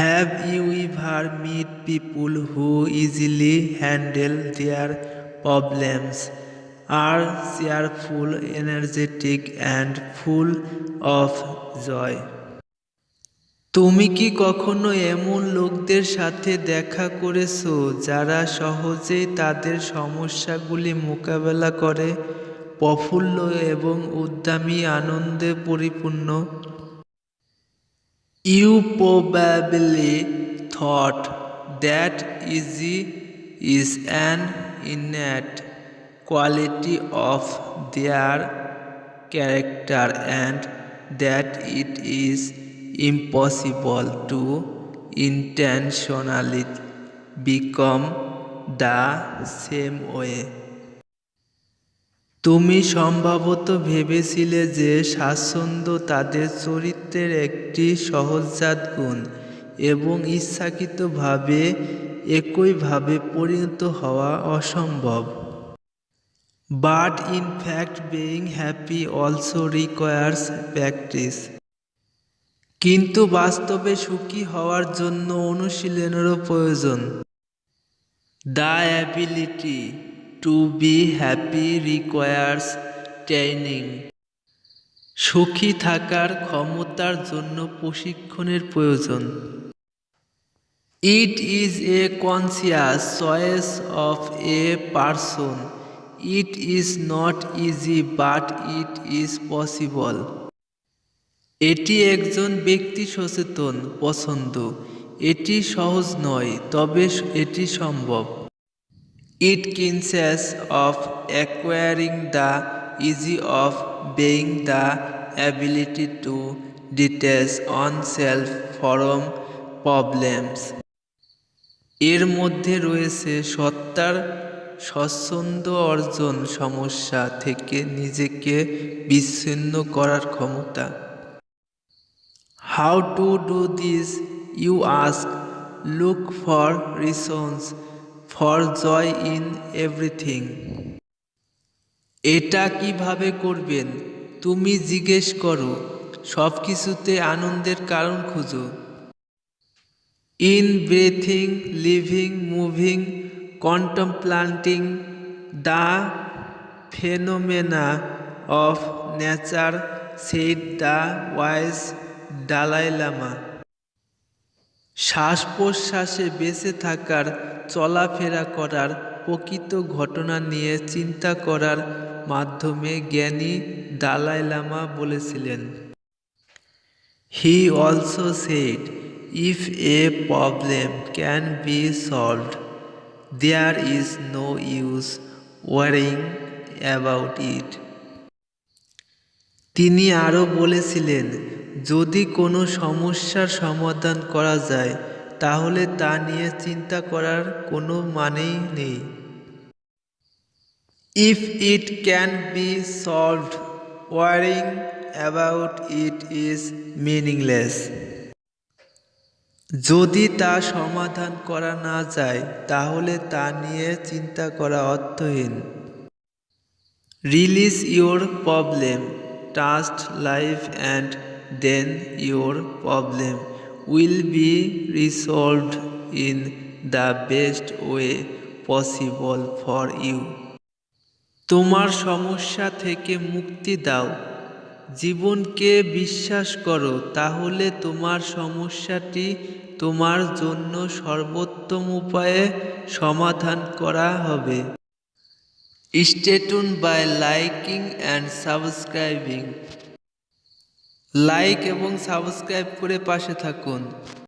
Have you ever met people who easily handle their problems, are cheerful, energetic, and full of joy? তুমি কি কখনো এমন লোকদের সাথে দেখা করেছো যারা সহজেই তাদের সমস্যাগুলি মোকাবেলা করে, প্রফুল্ল এবং উদ্যমী আনন্দে পরিপূর্ণ? You probably thought that easy is an innate quality of their character and that it is impossible to intentionally become the same way. তুমি সম্ভবত ভেবেছিলে যে স্বাচ্ছন্দ্য তাদের চরিত্রের একটি সহজাত গুণ এবং ইচ্ছাকৃতভাবে একইভাবে পরিণত হওয়া অসম্ভব। But in fact being happy also requires practice. কিন্তু বাস্তবে সুখী হওয়ার জন্য অনুশীলনেরও প্রয়োজন। The ability to be happy requires training. সুখী থাকার ক্ষমতার জন্য প্রশিক্ষণের প্রয়োজন। It is a conscious choice of a person. It is not easy but it is possible. এটি একজন ব্যক্তি সচেতন পছন্দ। এটি সহজ নয়, তবে এটি সম্ভব। It consists of acquiring the ease of being the ability to detach oneself from problems. এর মধ্যে রয়েছে সত্তার স্বচ্ছন্দ অর্জন, সমস্যা থেকে নিজেকে বিচ্ছিন্ন করার ক্ষমতা। How to do this, you ask? Look for reasons for joy in everything. এটা কিভাবে করবেন? তুমি জিজ্ঞেস করো, সব কিছুতে আনন্দের কারণ খুঁজো। In breathing, living, moving, contemplating the phenomena of nature, said the wise Dalai Lama. শ্বাস প্রশ্বাসে বেঁচে থাকার, চলাফেরা করার, প্রকৃত ঘটনা নিয়ে চিন্তা করার মাধ্যমে জ্ঞানী দালাই লামা বলেছিলেন। He also said, if a problem can be solved, there is no use worrying about it. তিনি আরও বলেছিলেন, যদি কোনো সমস্যার সমাধান করা যায় তাহলে তা নিয়ে চিন্তা করার কোনো মানেই নেই। If it can be solved, worrying about it is meaningless. যদি তা সমাধান করা না যায় তাহলে তা নিয়ে চিন্তা করা অর্থহীন। Release your problem, trust life and then your problem will be resolved in the best way possible for you. তোমার সমস্যা থেকে মুক্তি দাও, জীবনকে বিশ্বাস করো, তাহলে তোমার সমস্যাটি তোমার জন্য সর্বোত্তম উপায়ে সমাধান করা হবে। Stay tuned by liking and subscribing. Like এবং সাবস্ক্রাইব করে পাশে থাকুন।